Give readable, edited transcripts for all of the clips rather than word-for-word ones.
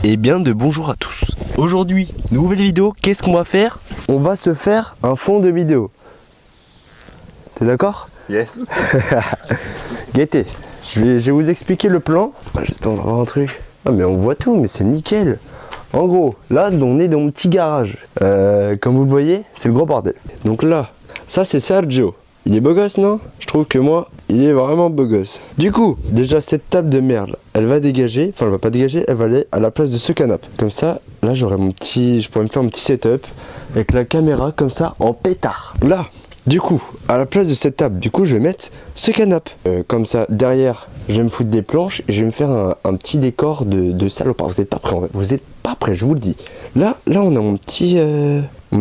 et bien de bonjour à tous. Aujourd'hui, nouvelle vidéo, qu'est-ce qu'on va faire? On va se faire un fond de vidéo. T'es d'accord? Yes. Gaieté, je vais vous expliquer le plan. J'espère qu'on va voir un truc. Ah mais on voit tout, mais c'est nickel. En gros, là on est dans mon petit garage. Comme vous le voyez, c'est le gros bordel. Donc là, ça c'est Sergio. Il est beau gosse, non? Je trouve que moi, il est vraiment beau gosse. Du coup, déjà cette table de merde, elle va dégager. Enfin, elle va pas dégager, elle va aller à la place de ce canapé. Comme ça, là j'aurai mon petit... Je pourrais me faire un petit setup avec la caméra comme ça en pétard. Là, du coup, à la place de cette table, du coup, je vais mettre ce canapé. Comme ça, derrière, je vais me foutre des planches et je vais me faire un petit décor de salopard. Vous êtes pas prêts, en fait. Vous êtes pas prêts, je vous le dis. Là, on a mon petit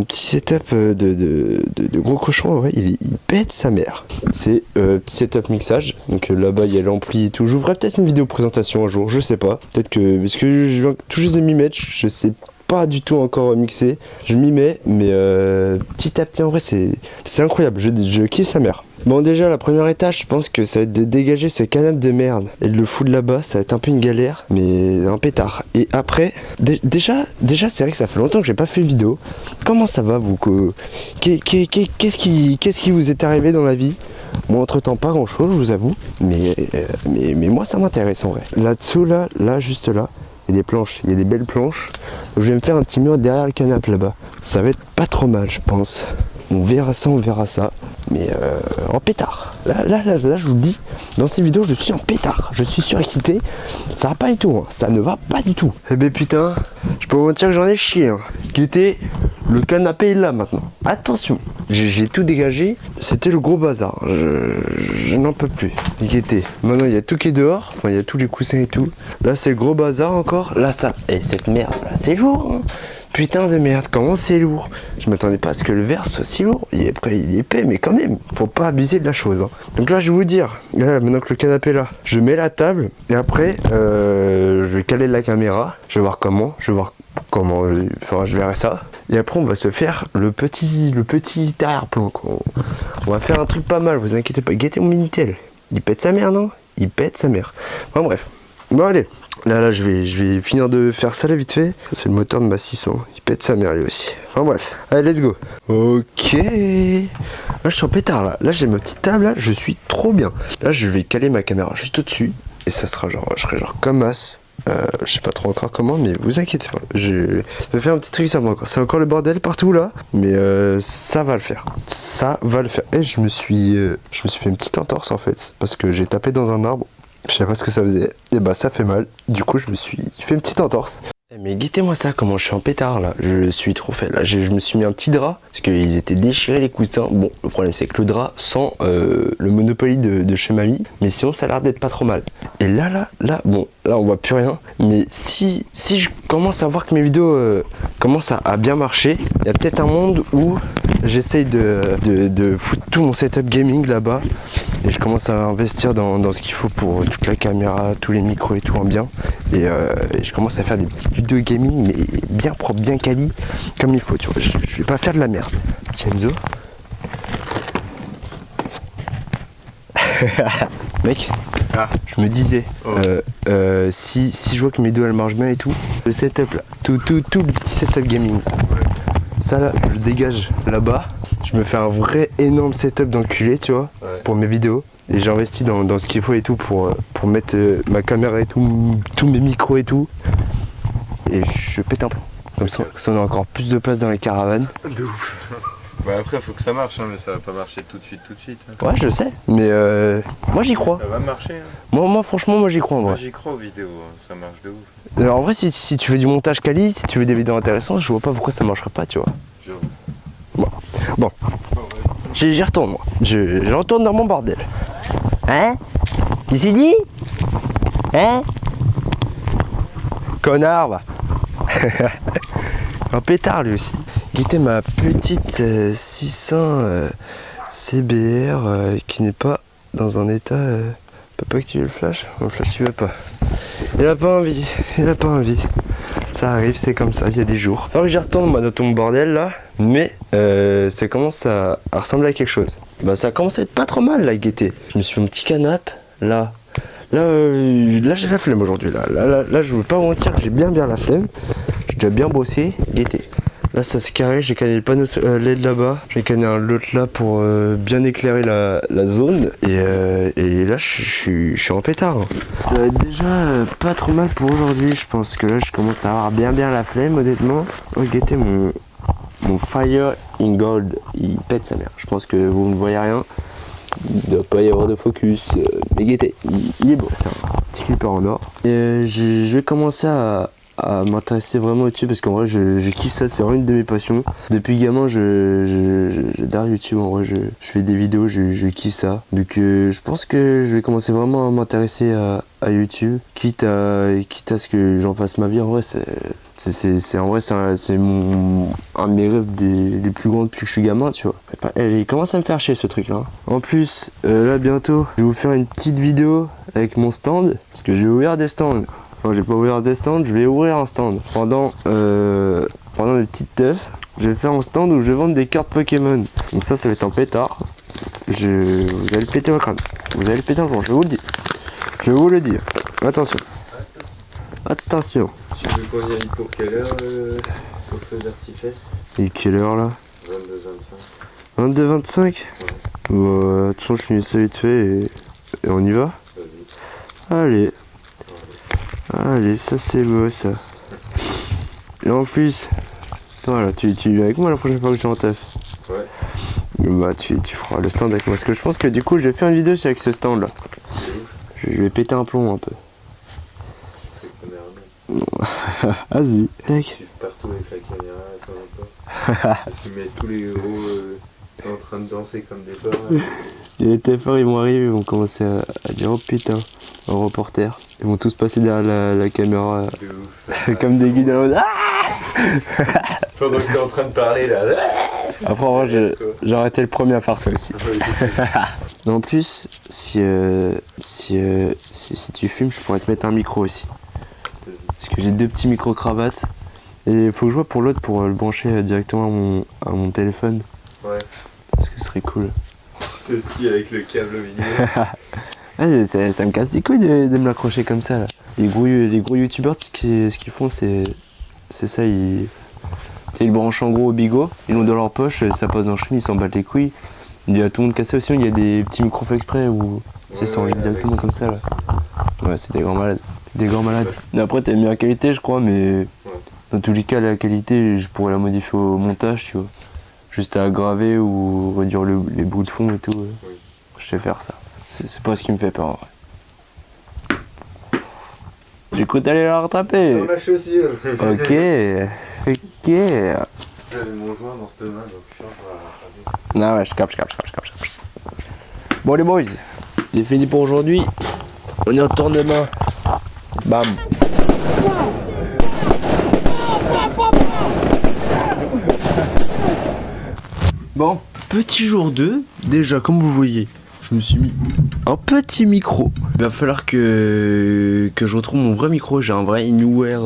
setup de gros cochon. Ouais, il pète sa mère. C'est petit setup mixage. Donc là-bas, il y a l'ampli et tout. J'ouvrirai peut-être une vidéo présentation un jour, je sais pas. Peut-être que, parce que je viens tout juste de m'y mettre, je sais pas du tout encore mixé. Je m'y mets, mais petit à petit, en vrai, c'est incroyable. Je kiffe sa mère. Bon, déjà, la première étape, je pense que ça va être de dégager ce canapé de merde et de le foutre là-bas. Ça va être un peu une galère, mais un pétard. Et après, déjà c'est vrai que ça fait longtemps que j'ai pas fait de vidéo. Comment ça va, vous? Qu'est-ce qui vous est arrivé dans la vie? Moi, entre-temps, pas grand-chose, je vous avoue. Mais moi, ça m'intéresse, en vrai. Là-dessous, là, juste là, il y a des planches, il y a des belles planches. Donc, je vais me faire un petit mur derrière le canapé là-bas. Ça va être pas trop mal, je pense. On verra ça. Mais en pétard. Là, je vous le dis, dans cette vidéo, je suis en pétard. Je suis surexcité. Ça va pas du tout, hein. Ça ne va pas du tout. Eh ben putain, je peux vous dire que j'en ai chié. Hein. Qui était le canapé est là maintenant. Attention, j'ai tout dégagé. C'était le gros bazar. Je n'en peux plus. Guettez. Maintenant, il y a tout qui est dehors. Enfin, il y a tous les coussins et tout. Là, c'est le gros bazar encore. Là, ça. Et cette merde, là, c'est lourd. Hein. Putain de merde, comment c'est lourd. Je m'attendais pas à ce que le verre soit si lourd. Il est épais, mais quand même, faut pas abuser de la chose. Hein. Donc là, je vais vous dire, là, maintenant que le canapé est là, je mets la table et après, je vais caler la caméra. Je vais voir comment, je verrai ça. Et après, on va se faire le petit arrière-plan. On va faire un truc pas mal, vous inquiétez pas. Guettez mon Minitel. Il pète sa mère, non? Il pète sa mère. Enfin bref. Bon allez. Là, je vais finir de faire ça là vite fait. C'est le moteur de ma 600. Il pète sa mère lui aussi. Enfin bref. Allez, let's go. Ok. Là, je suis en pétard là. Là, j'ai ma petite table là. Je suis trop bien. Là, je vais caler ma caméra juste au-dessus. Et ça sera genre, je serai genre comme as. Je sais pas trop encore comment, mais vous inquiétez pas. Je vais faire un petit truc, ça va encore. C'est encore le bordel partout là. Mais ça va le faire. Et je me suis fait une petite entorse en fait. Parce que j'ai tapé dans un arbre. Je savais pas ce que ça faisait, et bah ça fait mal, du coup je me suis fait une petite entorse. Mais guettez-moi ça, comment je suis en pétard là, je suis trop fait là, je me suis mis un petit drap, parce qu'ils étaient déchirés les coussins. Bon, le problème c'est que le drap sent le Monopoly de chez mamie, mais sinon ça a l'air d'être pas trop mal. Et là, bon, là on voit plus rien, mais si je commence à voir que mes vidéos commencent à bien marcher, il y a peut-être un monde où j'essaye de foutre tout mon setup gaming là-bas, et je commence à investir dans ce qu'il faut pour toute la caméra, tous les micros et tout en bien, et je commence à faire des petites vidéos gaming mais bien propre, bien quali, comme il faut, tu vois. Je vais pas faire de la merde. Kenzo. Mec, je me disais, si je vois que mes vidéos elles marchent bien et tout, le setup là, tout le petit setup gaming, ça là, je le dégage là-bas, je me fais un vrai énorme setup d'enculé, tu vois, pour mes vidéos. Et j'investis dans ce qu'il faut et tout pour mettre ma caméra et tout, tous mes micros et tout. Et je pète un plomb. Comme ça, on a encore plus de place dans les caravanes. De ouf. Bah après, faut que ça marche, hein, mais ça va pas marcher tout de suite. Hein. Ouais, je sais, mais moi j'y crois. Ça va marcher. Hein. Moi franchement, moi j'y crois en vrai. Moi j'y crois aux vidéos, hein, ça marche de ouf. Alors en vrai, si tu fais du montage quali, si tu veux des vidéos intéressantes, je vois pas pourquoi ça marcherait pas, tu vois. Bon. J'y retourne moi. Je retourne dans mon bordel. Hein? Tu s'est dit? Hein? Connard va. Un pétard lui aussi. Guettez ma petite 600 CBR qui n'est pas dans un état. Peut pas activer le flash? Le flash tu veux pas. Il a pas envie. Ça arrive, c'est comme ça, il y a des jours. Alors j'y retourne moi dans ton bordel là, mais ça commence à ressembler à quelque chose. Bah ça commence à être pas trop mal là, Guetté. Je me suis fait un petit canapé là. Là j'ai la flemme aujourd'hui. Là, je veux pas vous mentir, j'ai bien la flemme. J'ai déjà bien bossé, gaieté. Là ça c'est carré, j'ai canné le panneau LED là-bas. J'ai canné un lot là pour bien éclairer la zone. Et là je suis en pétard. Hein. Ça va être déjà pas trop mal pour aujourd'hui. Je pense que là je commence à avoir bien la flemme honnêtement. Oh gaieté, mon Fire in Gold, il pète sa mère. Je pense que vous ne voyez rien. Il ne doit pas y avoir de focus. Mais gaieté, il est beau. C'est un petit clipper en or. Et je vais commencer à m'intéresser vraiment au YouTube parce qu'en vrai je kiffe ça, c'est vraiment une de mes passions. Depuis gamin j'adore YouTube, en vrai je fais des vidéos, je kiffe ça. Donc je pense que je vais commencer vraiment à m'intéresser à YouTube, quitte à ce que j'en fasse ma vie. En vrai c'est un de mes rêves les plus grands depuis que je suis gamin, tu vois. Il commence à me faire chier ce truc là. En plus là bientôt je vais vous faire une petite vidéo avec mon stand parce que j'ai ouvert des stands. Non, j'ai pas ouvert des stands, je vais ouvrir un stand. Pendant les petites teufs, je vais faire un stand où je vais vendre des cartes Pokémon. Donc ça va être en pétard. Vous allez le péter au crâne. Vous allez le péter au crâne, je vous le dis. Je vais vous le dire. Attention. Attention. Tu veux qu'on y aille pour quelle heure au feu d'artifice? Et quelle heure là? 22h25. 22h25? Ouais. De toute façon je finis ça vite fait et on y va? Vas-y. Allez, ça c'est beau ça. Et en plus, voilà, tu viens avec moi la prochaine fois que je suis en taf. Ouais. Bah tu feras le stand avec moi. Parce que je pense que du coup je vais faire une vidéo avec ce stand là. Je vais péter un plomb un peu. Vas-y. Tac. Tu partout avec la caméra, attends encore. Tu mets tous les héros en train de danser comme des porcs. Les TF1 ils vont arriver, ils vont commencer à dire oh putain, un reporter. Ils vont tous passer derrière la caméra De ouf. comme des guides à l'autre. Pendant que t'es en train de parler là. Après en vrai j'ai arrêté le premier à faire ça aussi. En plus, si tu fumes, je pourrais te mettre un micro aussi. Parce que j'ai 2 petits micro-cravates. Et il faut que je vois pour l'autre pour le brancher directement à mon téléphone. Ouais. Parce que ce serait cool. Aussi avec le câble au milieu. Ouais, ça me casse des couilles de me l'accrocher comme ça. Là. Les gros youtubeurs, ce qu'ils font, c'est ça. Ils branchent en gros au bigot, ils l'ont dans leur poche, ça passe dans le chemin, ils s'en battent les couilles. Il y a tout le monde cassé aussi, il y a des petits micros fait exprès où ça enlève directement comme ça. Là. Ouais, c'est des grands malades. C'est des grands malades. Mais après, t'as mis la qualité, je crois, mais dans tous les cas, la qualité, je pourrais la modifier au montage, tu vois. Juste à aggraver ou réduire les bouts de fond et tout. Oui. Je sais faire ça. C'est pas ce qui me fait peur en vrai. Du coup, t'allais la rattraper. Dans la chaussure. Ok. J'avais mon joint dans cette main, donc je suis en train de la rattraper. Non, ouais, je capte. Bon, les boys, c'est fini pour aujourd'hui. On y retourne demain. Bam. Bon, petit jour 2, déjà comme vous voyez, je me suis mis un petit micro. Il va falloir que je retrouve mon vrai micro, j'ai un vrai Inware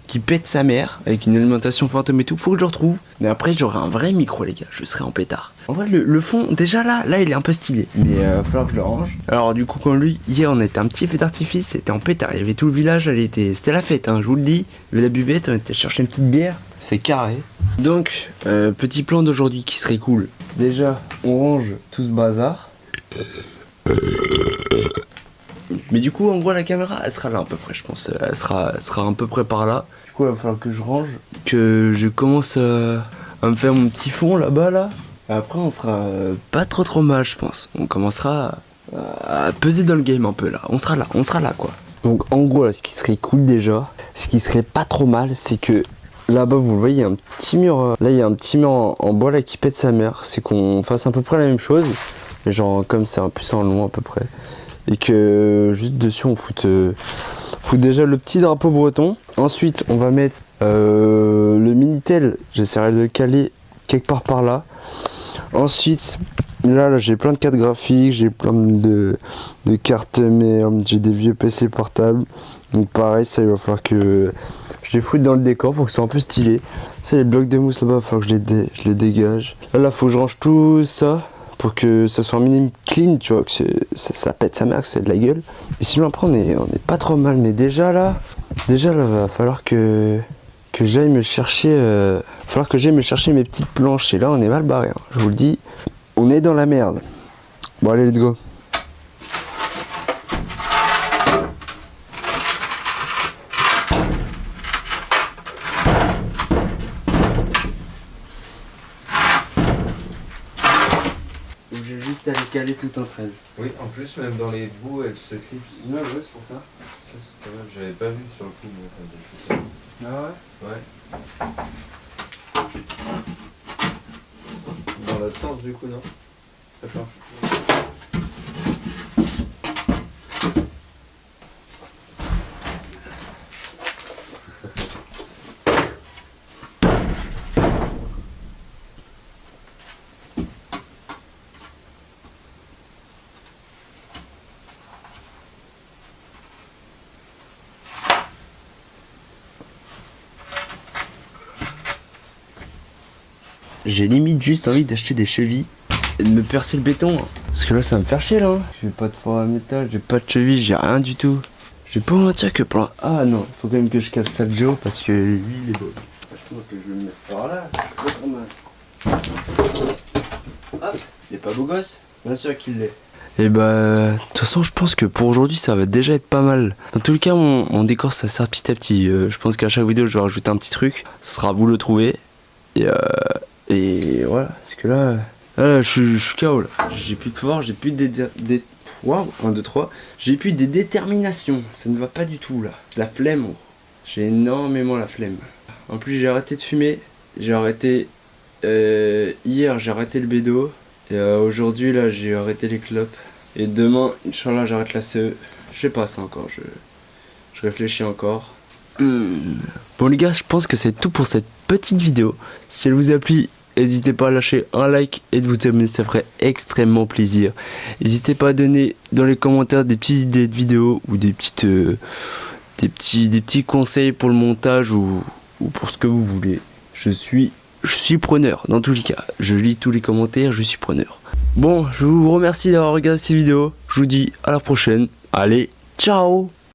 qui pète sa mère, avec une alimentation fantôme et tout, faut que je le retrouve. Mais après j'aurai un vrai micro les gars, je serai en pétard. En vrai le fond, déjà là il est un peu stylé, mais il va falloir que je le range. Alors du coup quand lui, hier on était un petit feu d'artifice, c'était en pétard, il y avait tout le village, c'était la fête, hein, je vous le dis. Il y avait la buvette, on était chercher une petite bière, c'est carré. Donc, petit plan d'aujourd'hui qui serait cool. Déjà, on range tout ce bazar. Mais du coup, en gros, la caméra, elle sera là à peu près, je pense. Elle sera à peu près par là. Du coup, il va falloir que je range, que je commence à me faire mon petit fond là-bas, là. Après, on sera pas trop mal, je pense. On commencera à peser dans le game un peu, là. On sera là, quoi. Donc, en gros, là, ce qui serait cool déjà, ce qui serait pas trop mal, c'est que là-bas, vous le voyez, il y a un petit mur. Là, il y a un petit mur en bois là qui pète sa mère. C'est qu'on fasse à peu près la même chose, mais genre comme c'est un peu en long à peu près. Et que juste dessus, on fout déjà le petit drapeau breton. Ensuite, on va mettre le Minitel. J'essaierai de le caler quelque part par là. Ensuite, là j'ai plein de cartes graphiques, j'ai plein de cartes merde, j'ai des vieux PC portables. Donc pareil, ça il va falloir que je les foute dans le décor pour que ce soit un peu stylé. Ça, les blocs de mousse là-bas, il va falloir que je les dégage. Là, faut que je range tout ça pour que ça soit un minimum clean, tu vois, que ça pète sa mère, que c'est de la gueule. Et sinon après on est pas trop mal, mais déjà là va falloir que j'aille me chercher mes petites planches. Et là on est mal barré, hein. Je vous le dis, on est dans la merde. Bon allez, let's go. J'ai juste à les caler tout entre elles. Oui, en plus, même dans les bouts, elles se clipsent. Ouais, c'est pour ça. Ça, c'est pas mal. J'avais pas vu sur le coup, moi, quand j'ai fait ça. Ah Ouais. Dans l'autre sens, du coup, non? D'accord. J'ai limite juste envie d'acheter des chevilles et de me percer le béton. Parce que là ça va me faire chier là. J'ai pas de four à métal, j'ai pas de cheville, j'ai rien du tout. Je vais pas mentir que pour... Ah non, faut quand même que je cale ça de Joe parce que lui il est beau. Je pense que je vais me mettre par là. Hop, il est pas beau gosse? Bien sûr qu'il l'est. Et bah, de toute façon, je pense que pour aujourd'hui, ça va déjà être pas mal. Dans tous les cas, mon décor, ça sert petit à petit. Je pense qu'à chaque vidéo, je vais rajouter un petit truc. Ce sera à vous le trouver. Et voilà, parce que là je suis KO là. J'ai plus de force, j'ai plus wow, 1, 2, 3. J'ai plus de détermination. Ça ne va pas du tout là. La flemme, gros. J'ai énormément la flemme. En plus, j'ai arrêté de fumer. J'ai arrêté. Hier, j'ai arrêté le bédo. Et aujourd'hui, là, j'ai arrêté les clopes. Et demain, Inch'Allah, j'arrête la CE. Je sais pas ça encore. Je réfléchis encore. Bon les gars, je pense que c'est tout pour cette petite vidéo. Si elle vous a plu, n'hésitez pas à lâcher un like et de vous abonner, ça ferait extrêmement plaisir. N'hésitez pas à donner dans les commentaires des petites idées de vidéos ou des petits conseils pour le montage ou pour ce que vous voulez. Je suis preneur dans tous les cas. Je lis tous les commentaires, je suis preneur. Bon, je vous remercie d'avoir regardé cette vidéo. Je vous dis à la prochaine. Allez, ciao!